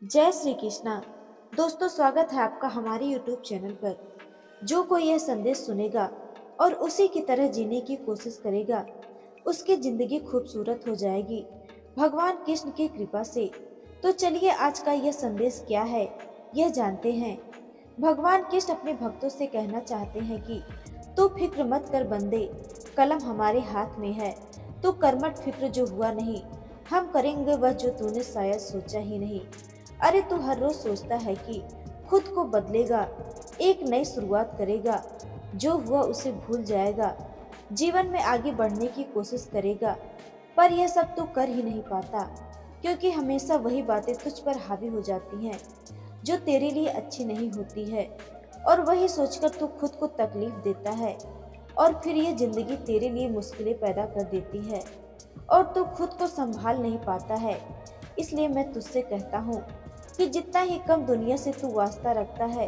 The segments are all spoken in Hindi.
जय श्री कृष्णा। दोस्तों, स्वागत है आपका हमारे YouTube चैनल पर। जो कोई यह संदेश सुनेगा और उसी की तरह जीने की कोशिश करेगा, उसकी जिंदगी खूबसूरत हो जाएगी भगवान कृष्ण की कृपा से। तो चलिए आज का यह संदेश क्या है, यह जानते हैं। भगवान कृष्ण अपने भक्तों से कहना चाहते हैं कि तू फिक्र मत कर बंदे, कलम हमारे हाथ में है। तू कर्मठ फिक्र जो हुआ नहीं, हम करेंगे वह जो तूने शायद सोचा ही नहीं। अरे तू हर रोज सोचता है कि खुद को बदलेगा, एक नई शुरुआत करेगा, जो हुआ उसे भूल जाएगा, जीवन में आगे बढ़ने की कोशिश करेगा। पर यह सब तू कर ही नहीं पाता, क्योंकि हमेशा वही बातें तुझ पर हावी हो जाती हैं जो तेरे लिए अच्छी नहीं होती है, और वही सोचकर तू खुद को तकलीफ देता है, और फिर ये जिंदगी तेरे लिए मुश्किलें पैदा कर देती है और तू खुद को संभाल नहीं पाता है। इसलिए मैं तुझसे कहता हूँ कि जितना ही कम दुनिया से तू वास्ता रखता है,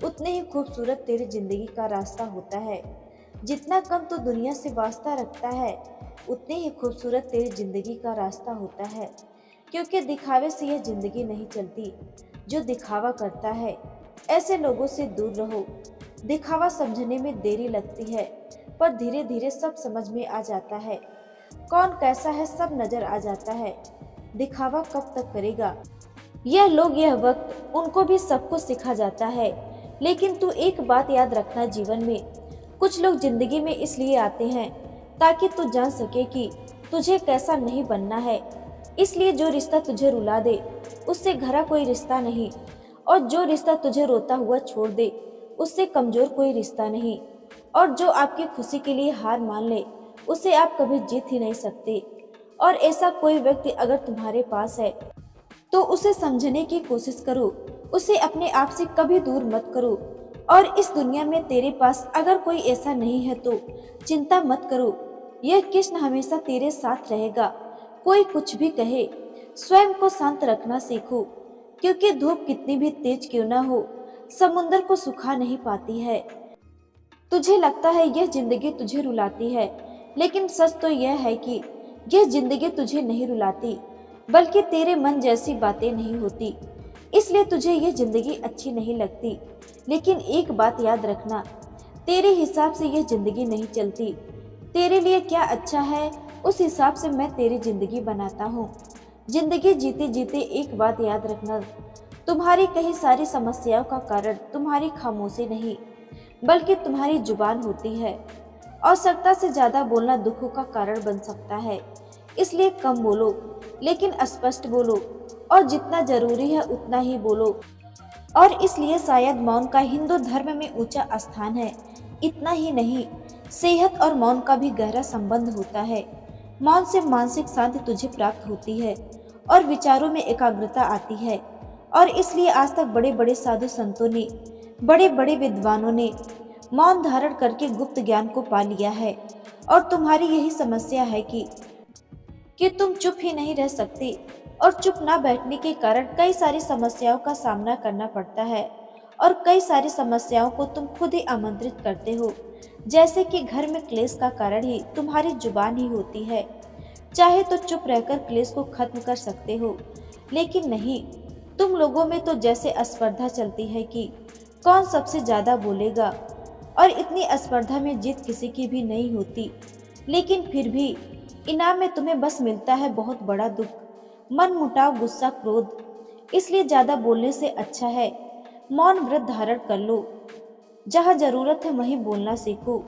उतने ही खूबसूरत तेरी जिंदगी का रास्ता होता है। जितना कम तू दुनिया से वास्ता रखता है, उतने ही खूबसूरत तेरी जिंदगी का रास्ता होता है। क्योंकि दिखावे से यह जिंदगी नहीं चलती। जो दिखावा करता है, ऐसे लोगों से दूर रहो। दिखावा समझने में देरी लगती है, पर धीरे धीरे सब समझ में आ जाता है। कौन कैसा है सब नजर आ जाता है। दिखावा कब तक करेगा? यह लोग, यह वक्त, उनको भी सब कुछ सिखा जाता है। लेकिन तू एक बात याद रखना, जीवन में कुछ लोग जिंदगी में इसलिए आते हैं ताकि तू जान सके कि तुझे कैसा नहीं बनना है। इसलिए जो रिश्ता तुझे रुला दे, उससे घरा कोई रिश्ता नहीं, और जो रिश्ता तुझे रोता हुआ छोड़ दे, उससे कमजोर कोई रिश्ता नहीं, और जो आपकी खुशी के लिए हार मान ले, उसे आप कभी जीत ही नहीं सकते। और ऐसा कोई व्यक्ति अगर तुम्हारे पास है तो उसे समझने की कोशिश करो, उसे अपने आप से कभी दूर मत करो। और इस दुनिया में तेरे पास अगर कोई ऐसा नहीं है तो चिंता मत करो, यह कृष्ण हमेशा तेरे साथ रहेगा। कोई कुछ भी कहे, स्वयं को शांत रखना सीखो, क्योंकि धूप कितनी भी तेज क्यों ना हो, समुंदर को सुखा नहीं पाती है। तुझे लगता है यह जिंदगी तुझे रुलाती है, लेकिन सच तो यह है कि यह जिंदगी तुझे नहीं रुलाती, बल्कि तेरे मन जैसी बातें नहीं होती, इसलिए तुझे यह जिंदगी अच्छी नहीं लगती। लेकिन एक बात याद रखना, तेरे हिसाब से यह जिंदगी नहीं चलती। तेरे लिए क्या अच्छा है, उस हिसाब से मैं तेरी जिंदगी बनाता हूँ। जिंदगी जीते जीते एक बात याद रखना, तुम्हारी कई सारी समस्याओं का कारण तुम्हारी खामोशी नहीं, बल्कि तुम्हारी जुबान होती है। आवश्यकता से ज्यादा बोलना दुखों का कारण बन सकता है, इसलिए कम बोलो, लेकिन स्पष्ट बोलो, और जितना जरूरी है उतना ही बोलो। और इसलिए शायद मौन का हिंदू धर्म में ऊंचा स्थान है। इतना ही नहीं, सेहत और मौन का भी गहरा संबंध होता है। मौन से मानसिक शांति तुझे प्राप्त होती है और विचारों में एकाग्रता आती है। और इसलिए आज तक बड़े बड़े साधु संतों ने, बड़े बड़े विद्वानों ने मौन धारण करके गुप्त ज्ञान को पा लिया है। और तुम्हारी यही समस्या है कि तुम चुप ही नहीं रह सकते, और चुप ना बैठने के कारण कई सारी समस्याओं का सामना करना पड़ता है, और कई सारी समस्याओं को तुम खुद ही आमंत्रित करते हो। जैसे कि घर में क्लेश का कारण ही तुम्हारी जुबान ही होती है। चाहे तो चुप रहकर क्लेश को खत्म कर सकते हो, लेकिन नहीं, तुम लोगों में तो जैसे स्पर्धा चलती है कि कौन सबसे ज्यादा बोलेगा, और इतनी स्पर्धा में जीत किसी की भी नहीं होती। लेकिन फिर भी इनाम में तुम्हें बस मिलता है बहुत बड़ा दुख, मन मुटाव, गुस्सा, क्रोध। इसलिए ज्यादा बोलने से अच्छा है मौन व्रत धारण कर लो। जहाँ जरूरत है वहीं बोलना सीखो।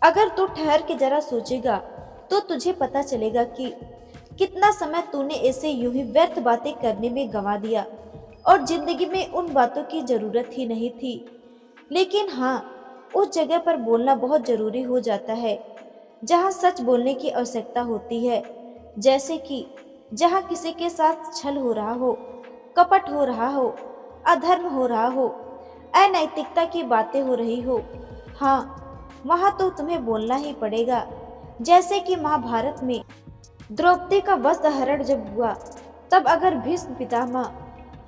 अगर तू ठहर के जरा सोचेगा तो तुझे पता चलेगा कि कितना समय तूने ऐसे यूं ही व्यर्थ बातें करने में गंवा दिया, और जिंदगी में उन बातों की जरूरत ही नहीं थी। लेकिन हाँ, उस जगह पर बोलना बहुत जरूरी हो जाता है जहाँ सच बोलने की आवश्यकता होती है। जैसे कि जहाँ किसी के साथ छल हो रहा हो, कपट हो रहा हो, अधर्म हो रहा हो, अनैतिकता की बातें हो रही हो, हाँ, वहाँ तो तुम्हें बोलना ही पड़ेगा। जैसे कि महाभारत में द्रौपदी का वस्त्र हरण जब हुआ, तब अगर भीष्म पितामह,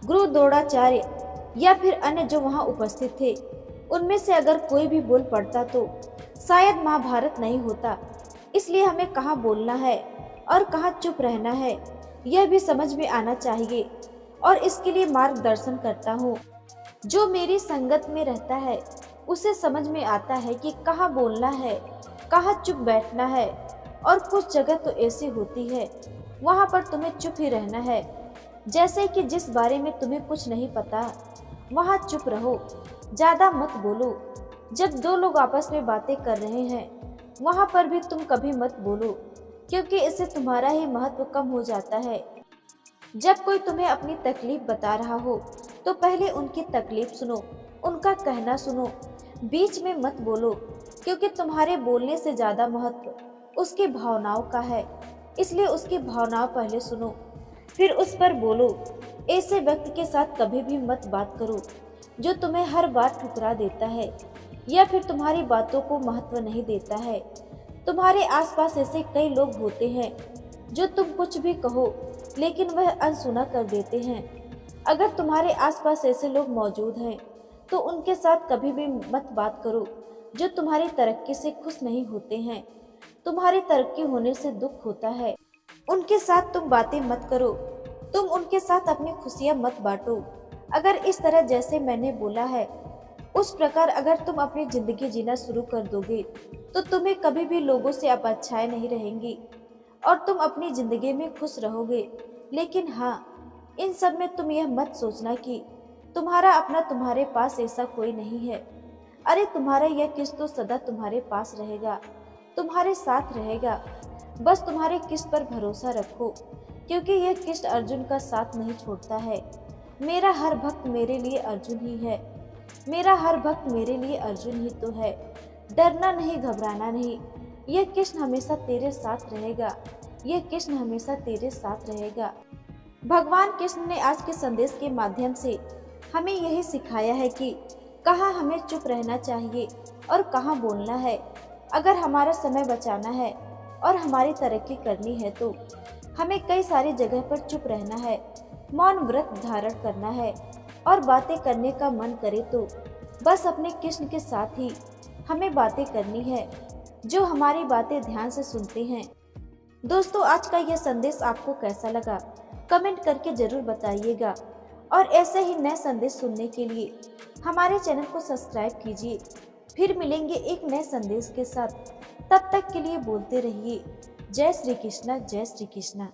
गुरु द्रोणाचार्य या फिर अन्य जो वहाँ उपस्थित थे, उनमें से अगर कोई भी बोल पड़ता तो शायद महाभारत नहीं होता। इसलिए हमें कहाँ बोलना है और कहाँ चुप रहना है, यह भी समझ में आना चाहिए। और इसके लिए मार्गदर्शन करता हूँ। जो मेरी संगत में रहता है उसे समझ में आता है कि कहाँ बोलना है, कहाँ चुप बैठना है। और कुछ जगह तो ऐसी होती है वहाँ पर तुम्हें चुप ही रहना है। जैसे कि जिस बारे में तुम्हें कुछ नहीं पता वहाँ चुप रहो, ज़्यादा मत बोलो। जब दो लोग आपस में बातें कर रहे हैं वहाँ पर भी तुम कभी मत बोलो, क्योंकि इससे तुम्हारा ही महत्व कम हो जाता है। जब कोई तुम्हें अपनी तकलीफ बता रहा हो तो पहले उनकी तकलीफ सुनो, उनका कहना सुनो, बीच में मत बोलो, क्योंकि तुम्हारे बोलने से ज़्यादा महत्व उसकी भावनाओं का है। इसलिए उसकी भावनाओं पहले सुनो, फिर उस पर बोलो। ऐसे व्यक्ति के साथ कभी भी मत बात करो जो तुम्हें हर बार ठुकरा देता है या फिर तुम्हारी बातों को महत्व नहीं देता है। तुम्हारे आसपास ऐसे कई लोग होते हैं जो तुम कुछ भी कहो लेकिन वह अनसुना कर देते हैं। अगर तुम्हारे आसपास ऐसे लोग मौजूद हैं तो उनके साथ कभी भी मत बात करो जो तुम्हारी तरक्की से खुश नहीं होते हैं। तुम्हारी तरक्की होने से दुख होता है। उनके साथ तुम बातें मत करो, तुम उनके साथ अपनी खुशियां मत बांटो। अगर इस तरह जैसे मैंने बोला है उस प्रकार अगर तुम अपनी जिंदगी जीना शुरू कर दोगे तो तुम्हें कभी भी लोगों से अपेक्षाएं नहीं रहेंगी और तुम अपनी जिंदगी में खुश रहोगे। लेकिन हाँ, इन सब में तुम यह मत सोचना कि तुम्हारा अपना तुम्हारे पास ऐसा कोई नहीं है। अरे तुम्हारा यह किस्त तो सदा तुम्हारे पास रहेगा, तुम्हारे साथ रहेगा। बस तुम्हारे किस्त पर भरोसा रखो, क्योंकि यह किस्त अर्जुन का साथ नहीं छोड़ता है। मेरा हर भक्त मेरे लिए अर्जुन ही है, मेरा हर भक्त मेरे लिए अर्जुन ही तो है। डरना नहीं, घबराना नहीं, यह कृष्ण हमेशा तेरे साथ रहेगा, यह कृष्ण हमेशा तेरे साथ रहेगा। भगवान कृष्ण ने आज के संदेश के माध्यम से हमें यही सिखाया है कि कहाँ हमें चुप रहना चाहिए और कहाँ बोलना है। अगर हमारा समय बचाना है और हमारी तरक्की करनी है तो हमें कई सारी जगह पर चुप रहना है, मौन व्रत धारण करना है। और बातें करने का मन करे तो बस अपने कृष्ण के साथ ही हमें बातें करनी है, जो हमारी बातें ध्यान से सुनते हैं। दोस्तों, आज का यह संदेश आपको कैसा लगा कमेंट करके जरूर बताइएगा। और ऐसे ही नए संदेश सुनने के लिए हमारे चैनल को सब्सक्राइब कीजिए। फिर मिलेंगे एक नए संदेश के साथ, तब तक के लिए बोलते रहिए जय श्री कृष्णा, जय श्री कृष्णा।